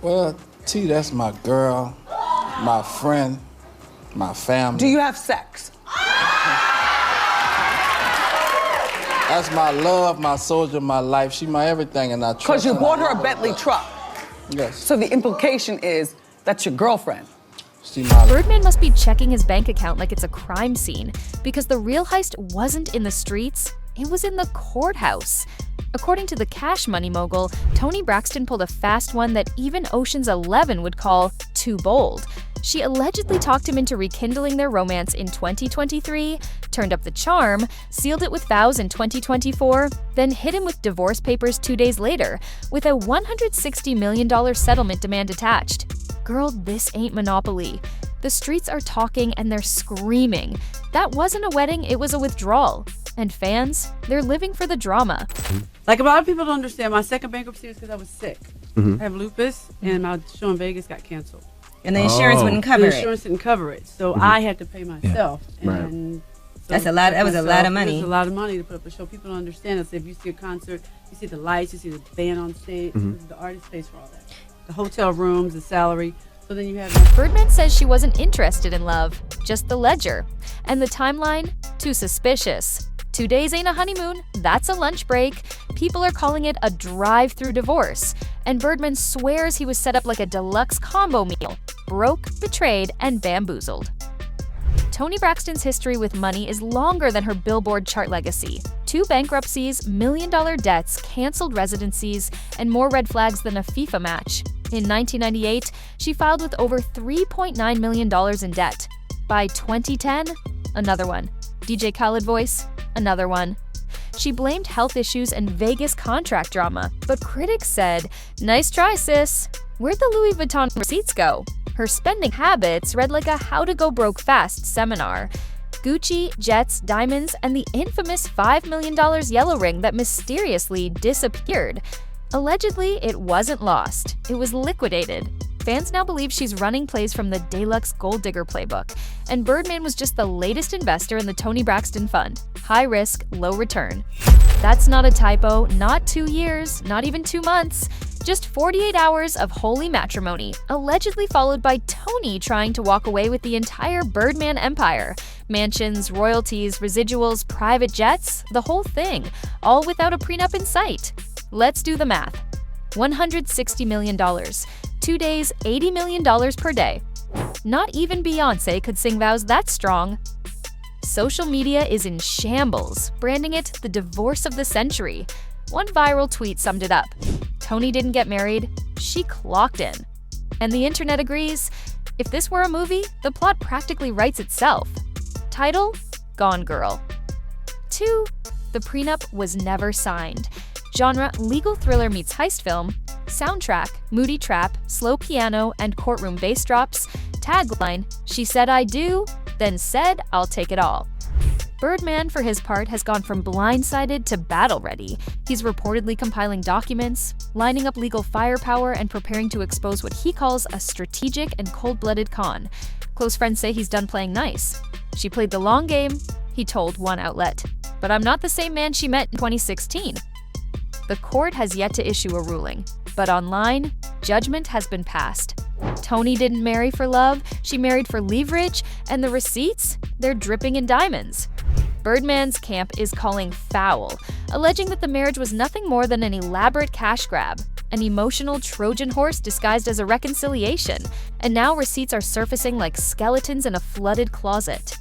Well, T, that's my girl, my friend, my family. Do you have sex? That's my love, my soldier, my life. She my everything, and I trust her. Because you bought her a Bentley truck. Yes. So the implication is that's your girlfriend. Birdman must be checking his bank account like it's a crime scene, because the real heist wasn't in the streets, it was in the courthouse. According to the cash money mogul, Toni Braxton pulled a fast one that even Ocean's 11 would call too bold. She allegedly talked him into rekindling their romance in 2023, turned up the charm, sealed it with vows in 2024, then hit him with divorce papers 2 days later, with a $160 million settlement demand attached. Girl, this ain't Monopoly. The streets are talking and they're screaming. That wasn't a wedding, it was a withdrawal. And fans, they're living for the drama. Like a lot of people don't understand, my second bankruptcy was because I was sick. I have lupus, and my show in Vegas got canceled. And the insurance wouldn't cover it. The insurance didn't cover it, so I had to pay myself. Yeah. And so that's a lot. That was a lot of money. It was a lot of money to put up a show. People don't understand it. So if you see a concert, you see the lights, you see the band on stage, the artist pays for all that. The hotel rooms, the salary. So then you have. Birdman says she wasn't interested in love, just the ledger. And the timeline? Too suspicious. 2 days ain't a honeymoon, that's a lunch break. People are calling it a drive-through divorce. And Birdman swears he was set up like a deluxe combo meal. Broke, betrayed, and bamboozled. Toni Braxton's history with money is longer than her Billboard chart legacy. 2 bankruptcies, million-dollar debts, canceled residencies, and more red flags than a FIFA match. In 1998, she filed with over $3.9 million in debt. By 2010, another one. DJ Khaled voice, another one. She blamed health issues and Vegas contract drama, but critics said, "Nice try, sis." Where'd the Louis Vuitton receipts go? Her spending habits read like a how to go broke fast seminar. Gucci, jets, diamonds, and the infamous $5 million yellow ring that mysteriously disappeared. Allegedly, it wasn't lost. It was liquidated. Fans now believe she's running plays from the Deluxe Gold Digger playbook, and Birdman was just the latest investor in the Toni Braxton Fund. High risk, low return. That's not a typo, not 2 years, not even 2 months. Just 48 hours of holy matrimony, allegedly followed by Toni trying to walk away with the entire Birdman empire. Mansions, royalties, residuals, private jets, the whole thing, all without a prenup in sight. Let's do the math. $160 million. 2 days, $80 million per day. Not even Beyonce could sing vows that strong. Social media is in shambles, branding it the divorce of the century. One viral tweet summed it up. Toni didn't get married, she clocked in. And the internet agrees. If this were a movie, the plot practically writes itself. Title: Gone Girl. 2. The prenup was never signed. Genre: legal thriller meets heist film. Soundtrack: moody trap, slow piano, and courtroom bass drops. Tagline: she said I do, then said I'll take it all. Birdman, for his part, has gone from blindsided to battle-ready. He's reportedly compiling documents, lining up legal firepower, and preparing to expose what he calls a strategic and cold-blooded con. Close friends say he's done playing nice. She played the long game, he told one outlet. But I'm not the same man she met in 2016. The court has yet to issue a ruling, but online, judgment has been passed. Toni didn't marry for love, she married for leverage, and the receipts? They're dripping in diamonds. Birdman's camp is calling foul, alleging that the marriage was nothing more than an elaborate cash grab, an emotional Trojan horse disguised as a reconciliation, and now receipts are surfacing like skeletons in a flooded closet.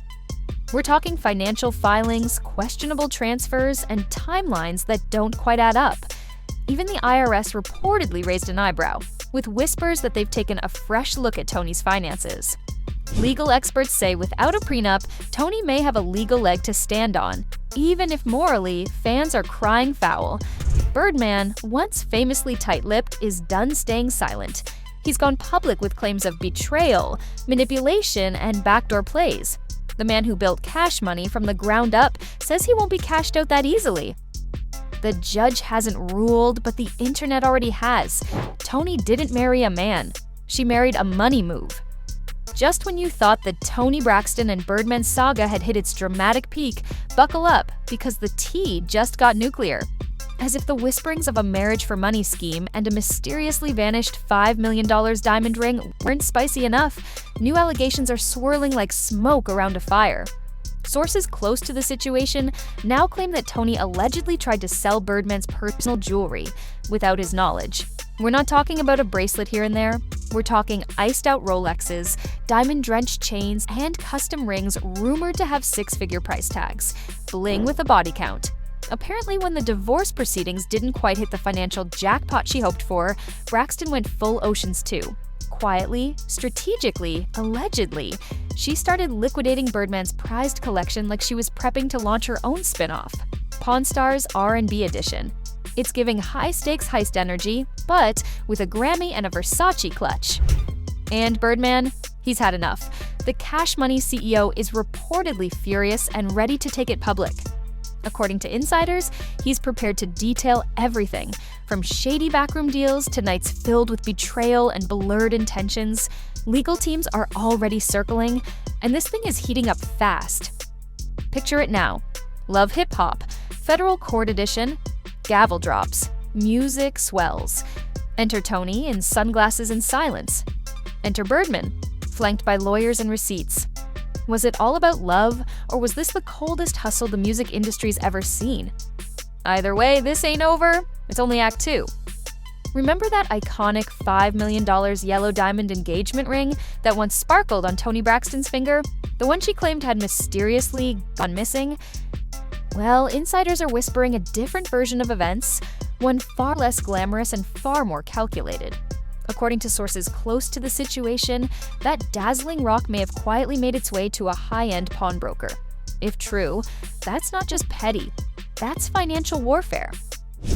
We're talking financial filings, questionable transfers, and timelines that don't quite add up. Even the IRS reportedly raised an eyebrow, with whispers that they've taken a fresh look at Toni's finances. Legal experts say without a prenup, Toni may have a legal leg to stand on, even if morally, fans are crying foul. Birdman, once famously tight-lipped, is done staying silent. He's gone public with claims of betrayal, manipulation, and backdoor plays. The man who built Cash Money from the ground up says he won't be cashed out that easily. The judge hasn't ruled, but the internet already has. Toni didn't marry a man. She married a money move. Just when you thought the Toni Braxton and Birdman saga had hit its dramatic peak, buckle up, because the tea just got nuclear. As if the whisperings of a marriage for money scheme and a mysteriously vanished $5 million diamond ring weren't spicy enough, new allegations are swirling like smoke around a fire. Sources close to the situation now claim that Toni allegedly tried to sell Birdman's personal jewelry without his knowledge. We're not talking about a bracelet here and there. We're talking iced-out Rolexes, diamond-drenched chains, and custom rings rumored to have six-figure price tags. Bling with a body count. Apparently, when the divorce proceedings didn't quite hit the financial jackpot she hoped for, Braxton went full Oceans 2. Quietly, strategically, allegedly, she started liquidating Birdman's prized collection like she was prepping to launch her own spin-off, Pawn Stars R&B Edition. It's giving high-stakes heist energy, but with a Grammy and a Versace clutch. And Birdman, he's had enough. The Cash Money CEO is reportedly furious and ready to take it public. According to insiders, he's prepared to detail everything, from shady backroom deals to nights filled with betrayal and blurred intentions. Legal teams are already circling, and this thing is heating up fast. Picture it now. Love Hip Hop, Federal Court Edition, gavel drops, music swells. Enter Toni in sunglasses and silence. Enter Birdman, flanked by lawyers and receipts. Was it all about love, or was this the coldest hustle the music industry's ever seen? Either way, this ain't over. It's only Act 2. Remember that iconic $5 million yellow diamond engagement ring that once sparkled on Toni Braxton's finger? The one she claimed had mysteriously gone missing? Well, insiders are whispering a different version of events, one far less glamorous and far more calculated. According to sources close to the situation, that dazzling rock may have quietly made its way to a high-end pawnbroker. If true, that's not just petty, that's financial warfare.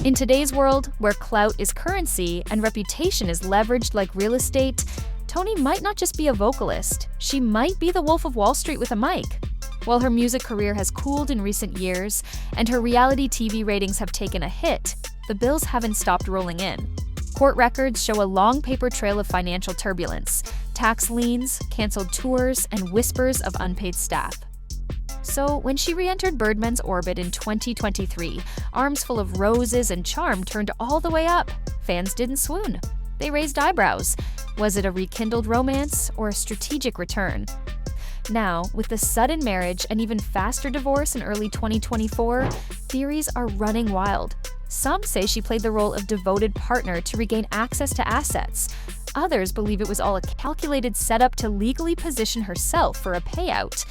In today's world, where clout is currency and reputation is leveraged like real estate, Toni might not just be a vocalist, she might be the Wolf of Wall Street with a mic. While her music career has cooled in recent years and her reality TV ratings have taken a hit, the bills haven't stopped rolling in. Court records show a long paper trail of financial turbulence, tax liens, canceled tours, and whispers of unpaid staff. So, when she re-entered Birdman's orbit in 2023, arms full of roses and charm turned all the way up. Fans didn't swoon. They raised eyebrows. Was it a rekindled romance or a strategic return? Now, with the sudden marriage and even faster divorce in early 2024, theories are running wild. Some say she played the role of devoted partner to regain access to assets. Others believe it was all a calculated setup to legally position herself for a payout.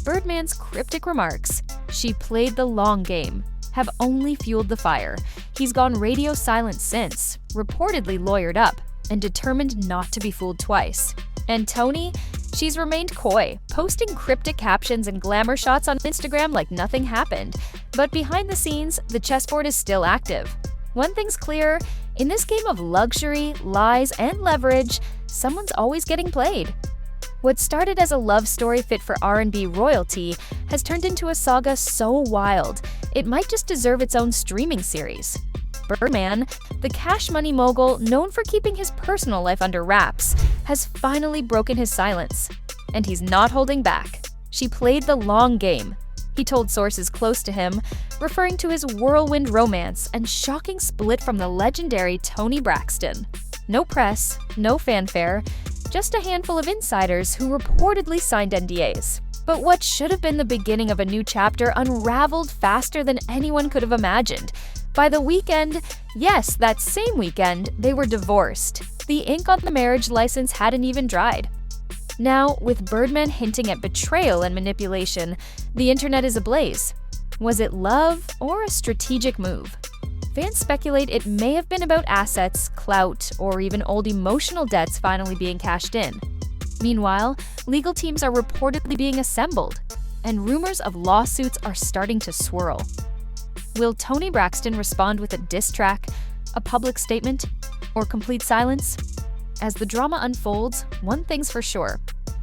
Birdman's cryptic remarks, "She played the long game," have only fueled the fire. He's gone radio silent since, reportedly lawyered up, and determined not to be fooled twice. And Toni? She's remained coy, posting cryptic captions and glamour shots on Instagram like nothing happened. But behind the scenes, the chessboard is still active. One thing's clear, in this game of luxury, lies, and leverage, someone's always getting played. What started as a love story fit for R&B royalty has turned into a saga so wild, it might just deserve its own streaming series. Birdman, the cash money mogul known for keeping his personal life under wraps, has finally broken his silence. And he's not holding back. She played the long game, he told sources close to him, referring to his whirlwind romance and shocking split from the legendary Toni Braxton. No press, no fanfare, just a handful of insiders who reportedly signed NDAs. But what should have been the beginning of a new chapter unraveled faster than anyone could have imagined. By the weekend, yes, that same weekend, they were divorced. The ink on the marriage license hadn't even dried. Now, with Birdman hinting at betrayal and manipulation, the internet is ablaze. Was it love or a strategic move? Fans speculate it may have been about assets, clout, or even old emotional debts finally being cashed in. Meanwhile, legal teams are reportedly being assembled, and rumors of lawsuits are starting to swirl. Will Toni Braxton respond with a diss track, a public statement, or complete silence? As the drama unfolds, one thing's for sure.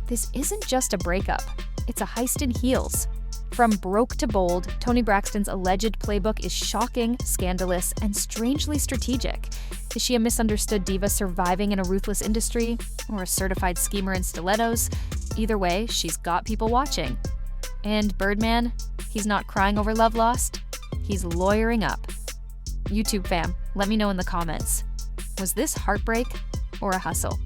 This isn't just a breakup. It's a heist in heels. From broke to bold, Toni Braxton's alleged playbook is shocking, scandalous, and strangely strategic. Is she a misunderstood diva surviving in a ruthless industry, or a certified schemer in stilettos? Either way, she's got people watching. And Birdman, he's not crying over love lost. He's lawyering up. YouTube fam, let me know in the comments. Was this heartbreak or a hustle?